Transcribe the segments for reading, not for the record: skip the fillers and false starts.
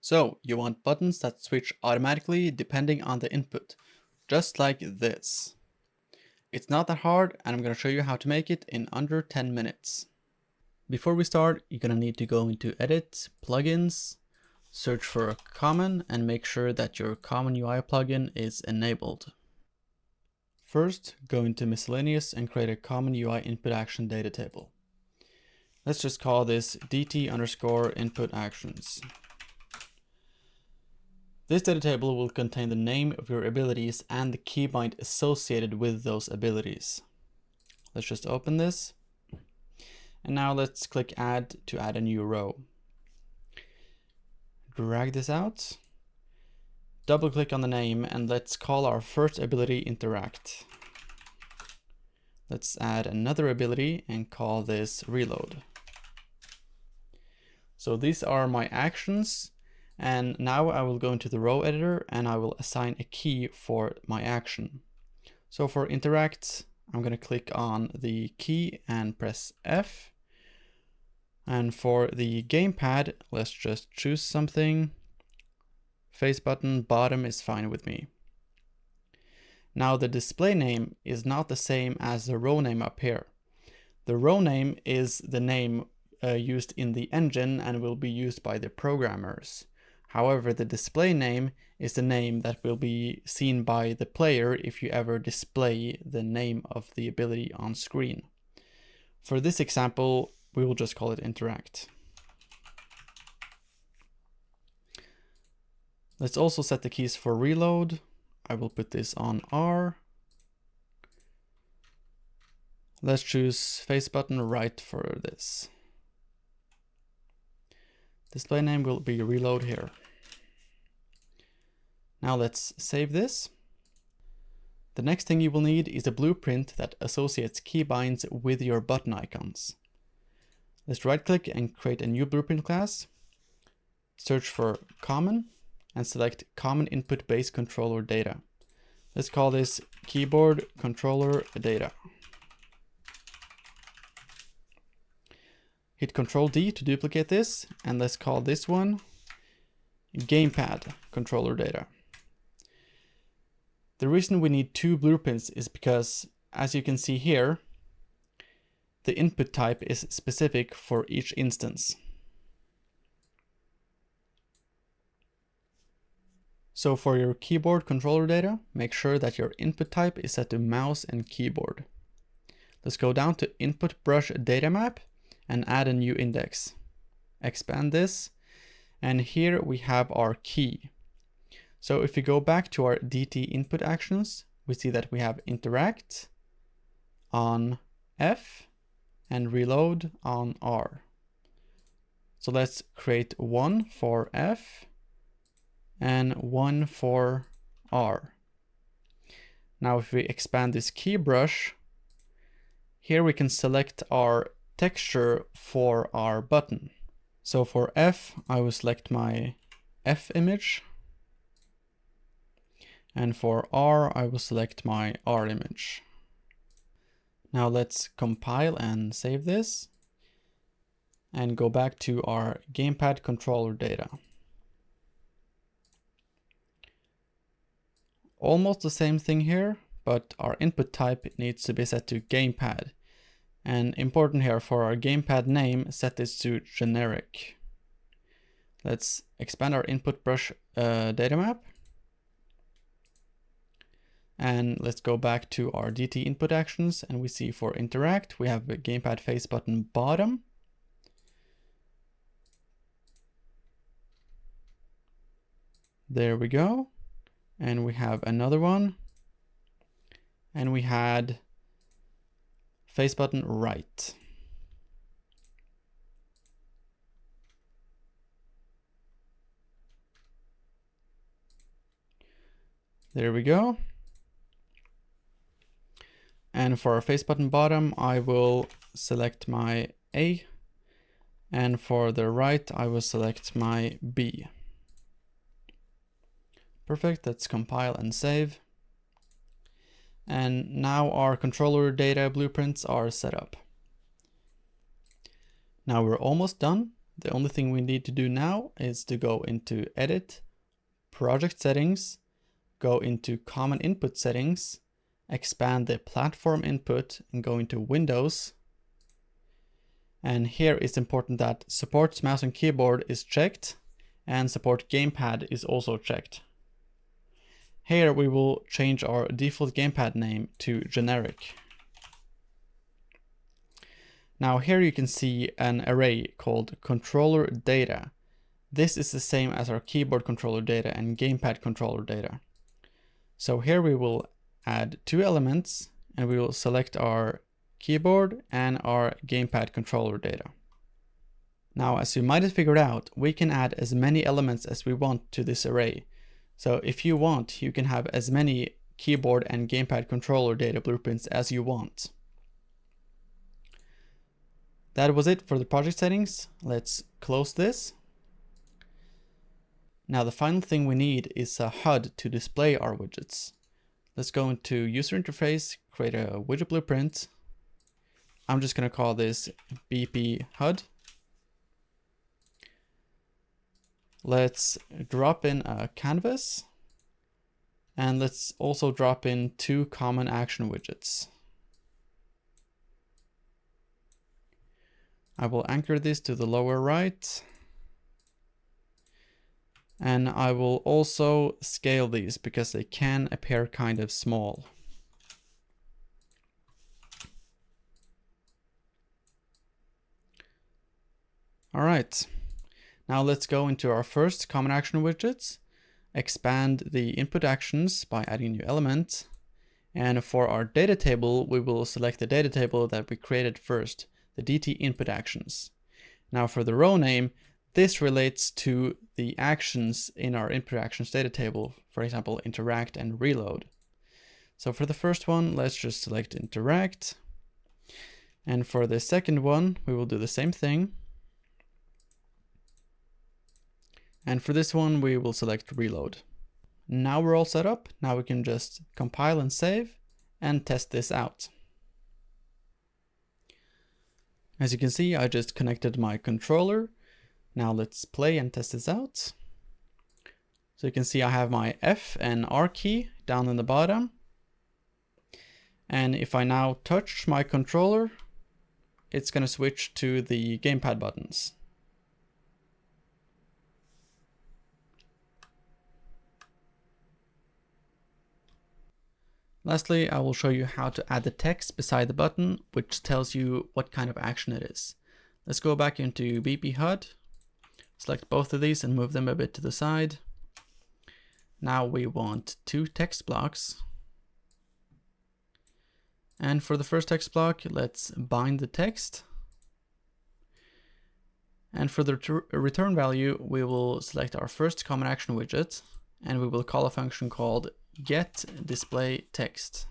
So you want buttons that switch automatically depending on the input, just like this. It's not that hard, and I'm going to show you how to make it in under 10 minutes. Before we start, you're going to need to go into Edit, Plugins, search for Common, and make sure that your Common UI plugin is enabled. First, go into Miscellaneous and create a Common UI input action data table. Let's just call this dt_input actions. This data table will contain the name of your abilities and the keybind associated with those abilities. Let's just open this. And now let's click Add to add a new row. Drag this out. Double click on the name and let's call our first ability Interact. Let's add another ability and call this Reload. So these are my actions. And now I will go into the row editor and I will assign a key for my action. So for Interact, I'm going to click on the key and press F. And for the gamepad, let's just choose something. Face button, bottom is fine with me. Now the display name is not the same as the row name up here. The row name is the name used in the engine and will be used by the programmers. However, the display name is the name that will be seen by the player if you ever display the name of the ability on screen. For this example, we will just call it Interact. Let's also set the keys for Reload. I will put this on R. Let's choose face button right for this. Display name will be Reload here. Now let's save this. The next thing you will need is a blueprint that associates keybinds with your button icons. Let's right click and create a new blueprint class. Search for Common and select Common Input Base Controller Data. Let's call this Keyboard Controller Data. Hit Ctrl D to duplicate this, and let's call this one Gamepad Controller Data. The reason we need two blueprints is because, as you can see here, the input type is specific for each instance. So for your keyboard controller data, make sure that your input type is set to mouse and keyboard. Let's go down to Input Brush Data Map and add a new index. Expand this, and here we have our key. So if we go back to our DT input actions, we see that we have Interact on F and Reload on R. So let's create one for F and one for R. Now if we expand this key brush, here we can select our texture for our button. So for F, I will select my F image. And for R, I will select my R image. Now let's compile and save this. And go back to our gamepad controller data. Almost the same thing here, but our input type needs to be set to gamepad. And important here, for our gamepad name, set this to generic. Let's expand our input brush data map. And let's go back to our DT input actions, and we see for Interact, we have a gamepad face button bottom. There we go. And we have another one. And we had face button right. There we go. And for our face button bottom, I will select my A. And for the right, I will select my B. Perfect, let's compile and save. And now our controller data blueprints are set up. Now we're almost done. The only thing we need to do now is to go into Edit, Project Settings, go into Common Input Settings, expand the platform input and go into Windows. And here it's important that Support Mouse and Keyboard is checked and Support Gamepad is also checked. Here we will change our default gamepad name to generic. Now here you can see an array called controller data. This is the same as our keyboard controller data and gamepad controller data. So here we will add two elements and we will select our keyboard and our gamepad controller data. Now, as you might have figured out, we can add as many elements as we want to this array. So if you want, you can have as many keyboard and gamepad controller data blueprints as you want. That was it for the project settings. Let's close this. Now the final thing we need is a HUD to display our widgets. Let's go into user interface, create a widget blueprint. I'm just going to call this BP HUD. Let's drop in a canvas and let's also drop in two common action widgets. I will anchor this to the lower right. And I will also scale these because they can appear kind of small. All right, now let's go into our first common action widgets, expand the input actions by adding a new element. And for our data table, we will select the data table that we created first, the DT input actions. Now for the row name, this relates to the actions in our input actions data table, for example, interact and reload. So for the first one, let's just select interact. And for the second one, we will do the same thing. And for this one, we will select reload. Now we're all set up. Now we can just compile and save and test this out. As you can see, I just connected my controller. Now let's play and test this out. So you can see I have my F and R key down in the bottom. And if I now touch my controller, it's going to switch to the gamepad buttons. Lastly, I will show you how to add the text beside the button, which tells you what kind of action it is. Let's go back into BP HUD, select both of these and move them a bit to the side. Now we want two text blocks. And for the first text block, let's bind the text. And for the return value, we will select our first common action widget and we will call a function called getDisplayText.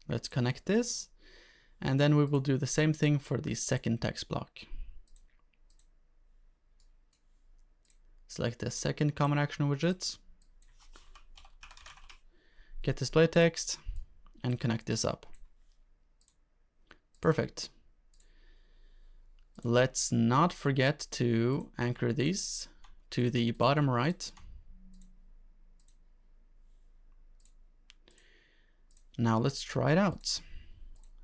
Let's connect this, and then we will do the same thing for the second text block. Select the second common action widget, getDisplayText, and connect this up. Perfect. Let's not forget to anchor these to the bottom right. Now let's try it out.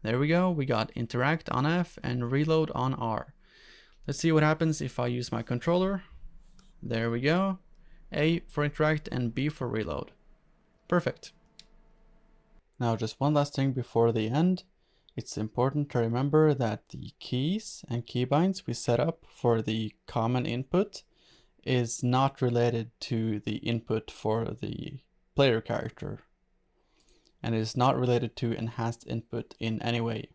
There we go. We got interact on F and reload on R. Let's see what happens if I use my controller. There we go. A for interact and B for reload. Perfect. Now just one last thing before the end. It's important to remember that the keys and keybinds we set up for the common input is not related to the input for the player character. And is not related to enhanced input in any way.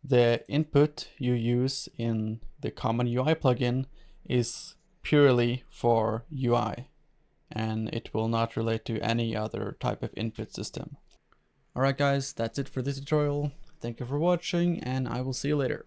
The input you use in the common UI plugin is purely for UI, and it will not relate to any other type of input system. Alright guys, that's it for this tutorial. Thank you for watching, and I will see you later.